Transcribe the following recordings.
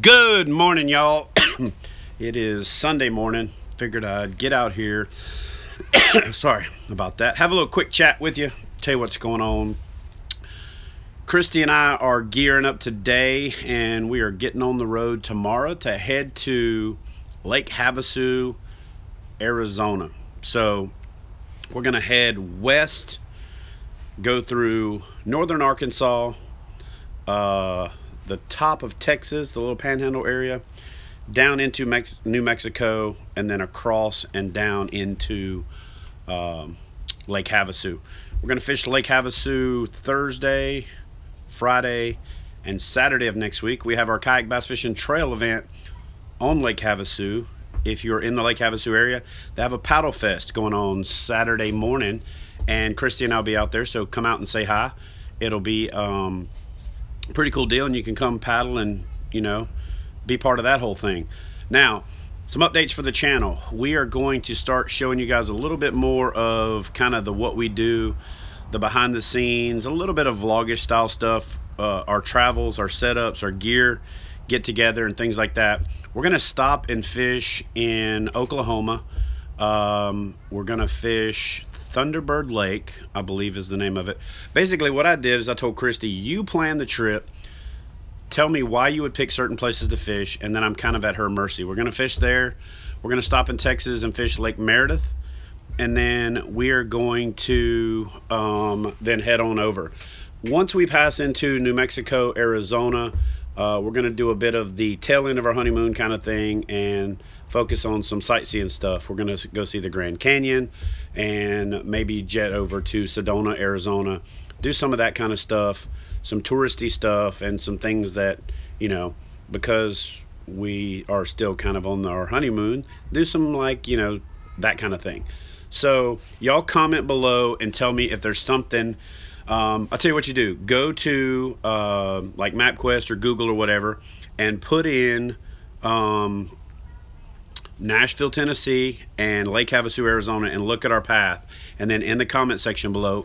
Good morning, y'all. It is Sunday morning. Figured I'd get out here. Sorry about that. Have a little quick chat with you. Tell you what's going on. Christy and I are gearing up today, and we are getting on the road tomorrow to head to Lake Havasu, Arizona. So we're going to head west, go through northern Arkansas, the top of Texas, the little panhandle area, down into New Mexico, and then across and down into Lake Havasu. We're going to fish Lake Havasu Thursday, Friday, and Saturday of next week. We have our KayakBassFishing trail event on Lake Havasu. If you're in the Lake Havasu area, they have a paddle fest going on Saturday morning, and Christy and I'll be out there, so come out and say hi. It'll be pretty cool deal, and you can come paddle and, you know, be part of that whole thing. Now, some updates for the channel. We are going to start showing you guys a little bit more of kind of what we do, the behind the scenes, a little bit of vlogish style stuff, our travels, our setups, our gear, get together and things like that. We're gonna stop and fish in Oklahoma. We're gonna fish Thunderbird Lake, I believe is the name of it. Basically what I did is I told Christy, you plan the trip, tell me why you would pick certain places to fish, and then I'm kind of at her mercy. We're gonna fish there. We're gonna stop in Texas and fish Lake Meredith, and then we are going to then head on over. Once we pass into New Mexico, Arizona, we're gonna do a bit of the tail end of our honeymoon kind of thing and focus on some sightseeing stuff. We're gonna go see the Grand Canyon and maybe jet over to Sedona, Arizona, do some of that kind of stuff, some touristy stuff, and some things that, you know, because we are still kind of on our honeymoon, do some, like, you know, that kind of thing. So y'all comment below and tell me if there's something. I'll tell you what you do. Go to like MapQuest or Google or whatever and put in Nashville, Tennessee and Lake Havasu, Arizona, and look at our path. And then in the comment section below,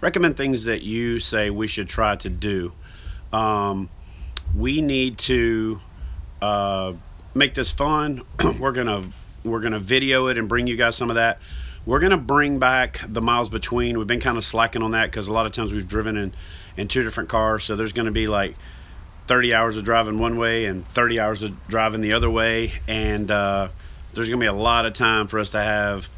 recommend things that you say we should try to do. We need to make this fun. We're gonna video it and bring you guys some of that. We're gonna bring back the miles between. We've been kind of slacking on that because a lot of times we've driven in two different cars, so there's gonna be like 30 hours of driving one way and 30 hours of driving the other way, and there's gonna be a lot of time for us to have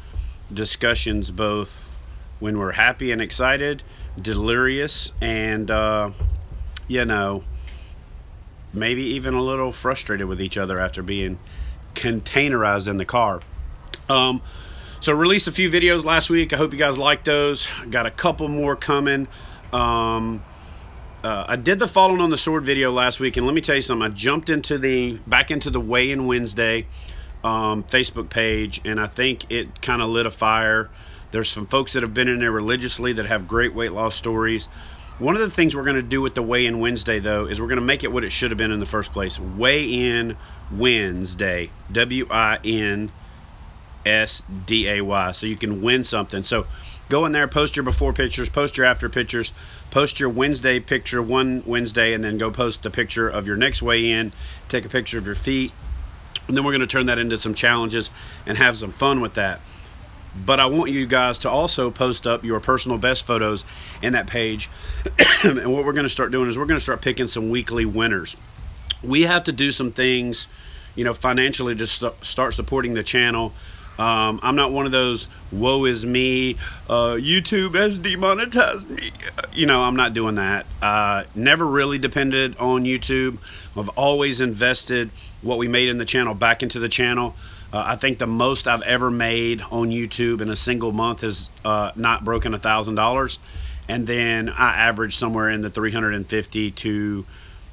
discussions, both when we're happy and excited, delirious, and you know, maybe even a little frustrated with each other after being containerized in the car. So released a few videos last week. I hope you guys liked those. Got a couple more coming. I did the Falling on the Sword video last week, and let me tell you something. I jumped into back into the Weigh-In Wednesday Facebook page, and I think it kind of lit a fire. There's some folks that have been in there religiously that have great weight loss stories. One of the things we're going to do with the Weigh-In Wednesday, though, is we're going to make it what it should have been in the first place. Weigh-In Wednesday, WINSDAY, so you can win something. So go in there, post your before pictures, post your after pictures, post your Wednesday picture one Wednesday, and then go post the picture of your next weigh-in, take a picture of your feet, and then we're going to turn that into some challenges and have some fun with that. But I want you guys to also post up your personal best photos in that page. And what we're going to start doing is we're going to start picking some weekly winners. We have to do some things, you know, financially to start supporting the channel. I'm not one of those woe is me, YouTube has demonetized me. You know, I'm not doing that. Never really depended on YouTube. I've always invested what we made in the channel back into the channel. I think the most I've ever made on YouTube in a single month is not broken $1,000, and then I average somewhere in the $350 to,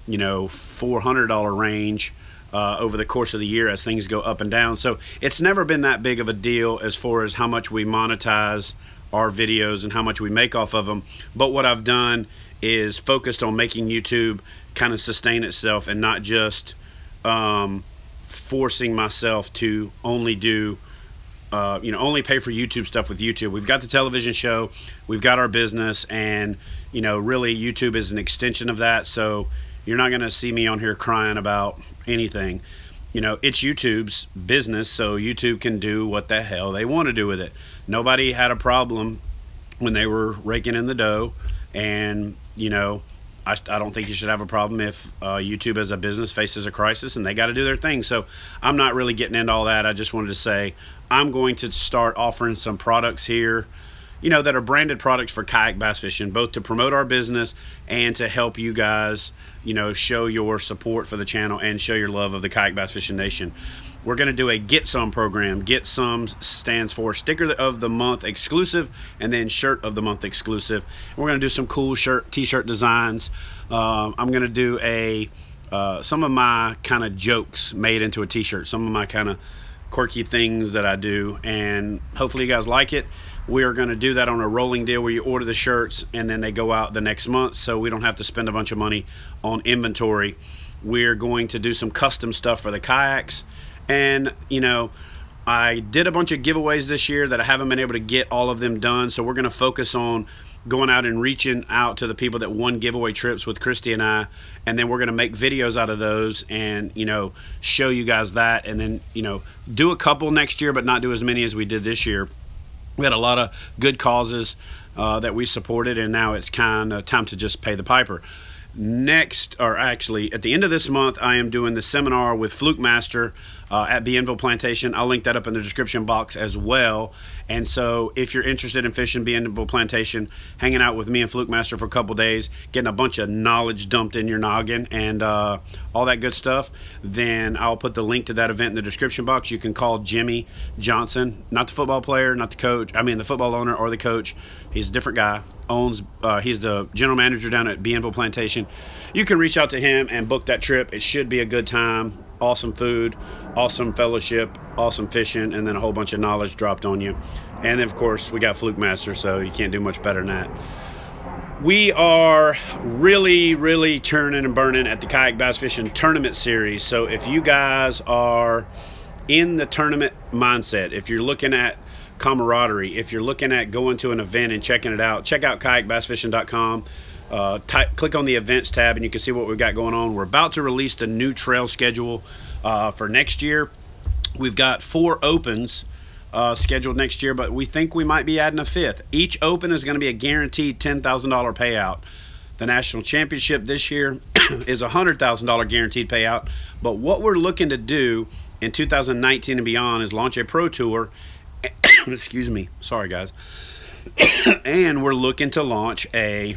you know, $400 range over the course of the year as things go up and down. So it's never been that big of a deal as far as how much we monetize our videos and how much we make off of them. But what I've done is focused on making YouTube kind of sustain itself and not just forcing myself to only do you know, only pay for YouTube stuff with YouTube. We've got the television show, we've got our business, and you know, really YouTube is an extension of that. So You're not going to see me on here crying about anything. You know, it's YouTube's business, so YouTube can do what the hell they want to do with it. Nobody had a problem when they were raking in the dough, and, you know, I don't think you should have a problem if YouTube as a business faces a crisis and they got to do their thing. So I'm not really getting into all that. I just wanted to say I'm going to start offering some products here, you know, that are branded products for kayak bass fishing, both to promote our business and to help you guys, you know, show your support for the channel and show your love of the Kayak Bass Fishing Nation. We're going to do a Get Some program. Get Some stands for Sticker of the Month Exclusive, and then Shirt of the Month Exclusive. And we're going to do some cool t-shirt designs. I'm going to do some of my kind of jokes made into a t-shirt, some of my kind of quirky things that I do, and hopefully you guys like it. We are going to do that on a rolling deal where you order the shirts and then they go out the next month, so we don't have to spend a bunch of money on inventory. We're going to do some custom stuff for the kayaks. And, you know, I did a bunch of giveaways this year that I haven't been able to get all of them done, so we're going to focus on going out and reaching out to the people that won giveaway trips with Christy and I, and then we're going to make videos out of those and, you know, show you guys that, and then, you know, do a couple next year but not do as many as we did this year. We had a lot of good causes that we supported, and now it's kind of time to just pay the piper. Next, or actually at the end of this month, I am doing the seminar with Fluke Master at Bienville Plantation. I'll link that up in the description box as well. And so if you're interested in fishing Bienville Plantation, hanging out with me and Fluke Master for a couple days, getting a bunch of knowledge dumped in your noggin and all that good stuff, then I'll put the link to that event in the description box. You can call Jimmy Johnson, not the football player, not the coach, I mean the football owner or the coach. He's a different guy. He's the general manager down at Bienville Plantation. You can reach out to him and book that trip. It should be a good time. Awesome food, awesome fellowship, awesome fishing, and then a whole bunch of knowledge dropped on you. And then of course we got Fluke Master, so you can't do much better than that. We are really turning and burning at the Kayak Bass Fishing Tournament Series. So if you guys are in the tournament mindset, if you're looking at camaraderie, if you're looking at going to an event and checking it out, check out KayakBassFishing.com. Click on the events tab and you can see what we've got going on. We're about to release the new trail schedule for next year. We've got 4 opens scheduled next year, but we think we might be adding a 5th. Each open is going to be a guaranteed $10,000 payout. The national championship this year is a $100,000 guaranteed payout, but what we're looking to do in 2019 and beyond is launch a pro tour. Excuse me, sorry guys. And we're looking to launch a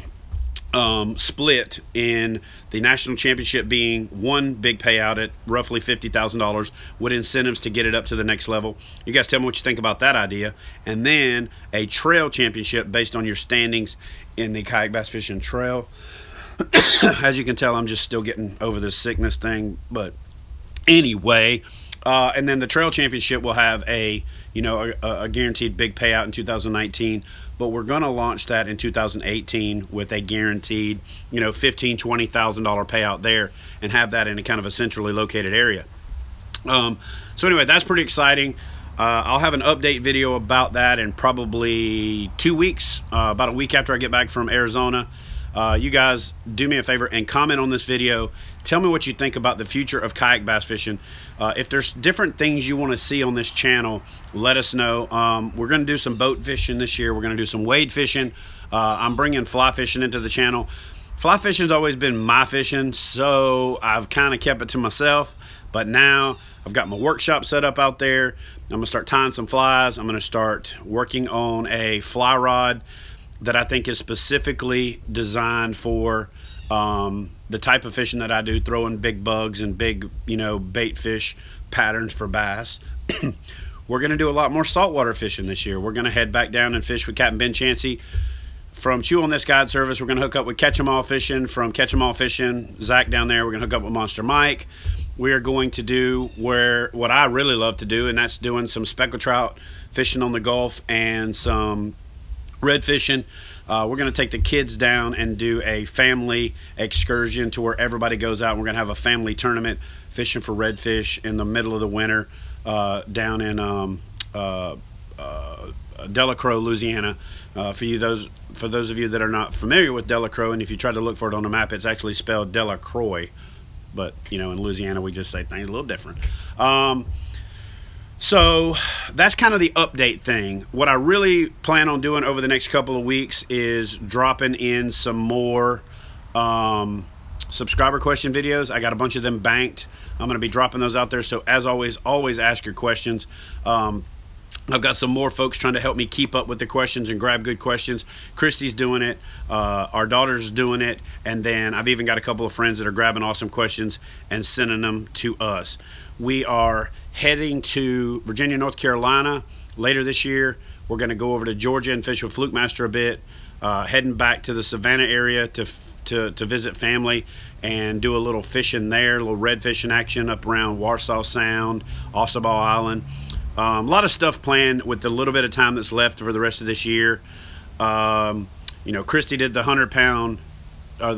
split in the national championship being one big payout at roughly $50,000 with incentives to get it up to the next level. You guys tell me what you think about that idea. And then a trail championship based on your standings in the Kayak Bass Fishing Trail. As you can tell, I'm just still getting over this sickness thing, but anyway. And then the trail championship will have a guaranteed big payout in 2019, but we're going to launch that in 2018 with a guaranteed, $15,000, $20,000 payout there, and have that in a kind of a centrally located area. So anyway, that's pretty exciting. I'll have an update video about that in probably 2 weeks, about a week after I get back from Arizona. You guys do me a favor and comment on this video. Tell me what you think about the future of kayak bass fishing. If there's different things you want to see on this channel, let us know. We're going to do some boat fishing this year. We're going to do some wade fishing. I'm bringing fly fishing into the channel. Fly fishing's always been my fishing, so I've kind of kept it to myself. But now I've got my workshop set up out there. I'm going to start tying some flies. I'm going to start working on a fly rod that I think is specifically designed for the type of fishing that I do, throwing big bugs and big, bait fish patterns for bass. We're going to do a lot more saltwater fishing this year. We're going to head back down and fish with Captain Ben Chancey from Chew on This Guide Service. We're going to hook up with Catch 'em All Fishing from Catch 'em All Fishing. Zach down there. We're going to hook up with Monster Mike. We are going to do what I really love to do, and that's doing some speckled trout fishing on the Gulf and some red fishing. We're going to take the kids down and do a family excursion to where everybody goes out, and we're going to have a family tournament fishing for redfish in the middle of the winter down in Delacroix, Louisiana. For those of you that are not familiar with Delacroix, and if you try to look for it on the map, it's actually spelled Delacroix, but you know, in Louisiana we just say things a little different. So that's kind of the update thing. What I really plan on doing over the next couple of weeks is dropping in some more subscriber question videos. I got a bunch of them banked. I'm going to be dropping those out there. So as always ask your questions. I've got some more folks trying to help me keep up with the questions and grab good questions. Christy's doing it. Our daughter's doing it. And then I've even got a couple of friends that are grabbing awesome questions and sending them to us. We are heading to Virginia, North Carolina later this year. We're going to go over to Georgia and fish with Fluke Master a bit. Heading back to the Savannah area to visit family and do a little fishing there, a little red fishing action up around Warsaw Sound, Ossabaw Island. A lot of stuff planned with the little bit of time that's left for the rest of this year. You know, Christy did the 100-pound,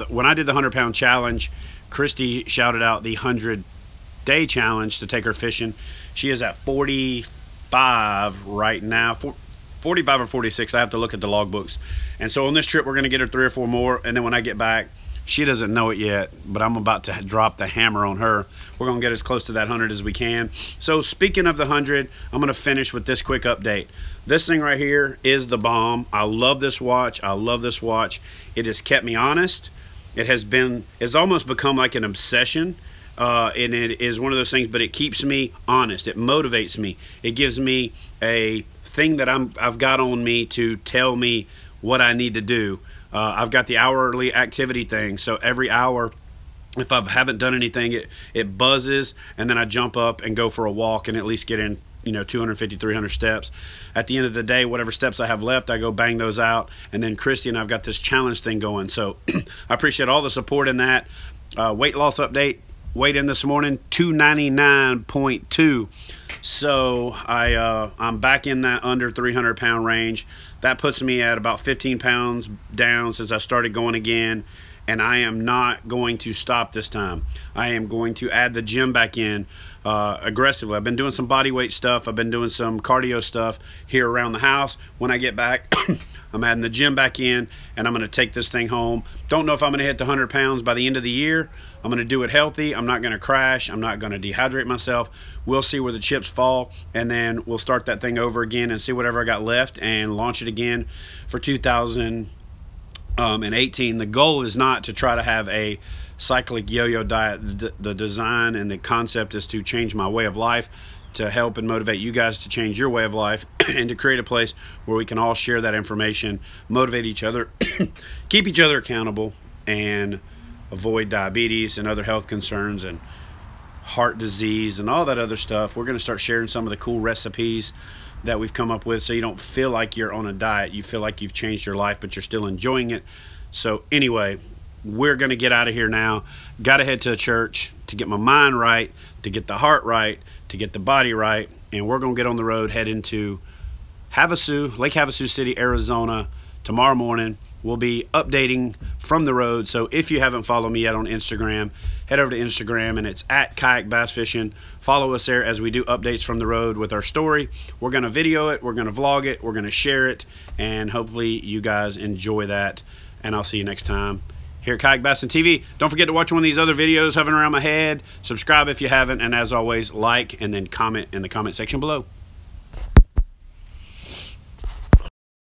when I did the 100-pound challenge, Christy shouted out the 100-day challenge to take her fishing. She is at 45 right now, 45 or 46. I have to look at the logbooks. And so on this trip, we're going to get her 3 or 4 more. And then when I get back, she doesn't know it yet, but I'm about to drop the hammer on her. We're going to get as close to that 100 as we can. So speaking of the 100, I'm going to finish with this quick update. This thing right here is the bomb. I love this watch. I love this watch. It has kept me honest. It's almost become like an obsession. And it is one of those things, but it keeps me honest. It motivates me. It gives me a thing that I've got on me to tell me what I need to do. I've got the hourly activity thing, so every hour, if I haven't done anything, it buzzes, and then I jump up and go for a walk and at least get in, you know, 250, 300 steps. At the end of the day, whatever steps I have left, I go bang those out. And then Christy and I've got this challenge thing going. So I appreciate all the support in that. Weight loss update. Weighed in this morning, 299.2. So I'm back in that under 300-pound range. That puts me at about 15 pounds down since I started going again. And I am not going to stop this time. I am going to add the gym back in aggressively. I've been doing some body weight stuff. I've been doing some cardio stuff here around the house. When I get back, I'm adding the gym back in, and I'm going to take this thing home. Don't know if I'm going to hit the 100 pounds by the end of the year. I'm going to do it healthy. I'm not going to crash. I'm not going to dehydrate myself. We'll see where the chips fall, and then we'll start that thing over again and see whatever I got left and launch it again for 2018. The goal is not to try to have a cyclic yo-yo diet. The design and the concept is to change my way of life, to help and motivate you guys to change your way of life, and to create a place where we can all share that information, motivate each other, keep each other accountable, and avoid diabetes and other health concerns and heart disease and all that other stuff. We're going to start sharing some of the cool recipes that we've come up with, so you don't feel like you're on a diet. You feel like you've changed your life, but you're still enjoying it. So anyway, we're going to get out of here now. Got to head to church to get my mind right, to get the heart right, to get the body right, and we're going to get on the road, head into Havasu, Lake Havasu City, Arizona tomorrow morning. We'll be updating from the road. So if you haven't followed me yet on Instagram, head over to Instagram, and it's at KayakBassFishing. Follow us there as we do updates from the road with our story. We're going to video it. We're going to vlog it. We're going to share it. And hopefully you guys enjoy that. And I'll see you next time here at Kayak Bassin TV. Don't forget to watch one of these other videos hovering around my head. Subscribe if you haven't. And as always, like and then comment in the comment section below.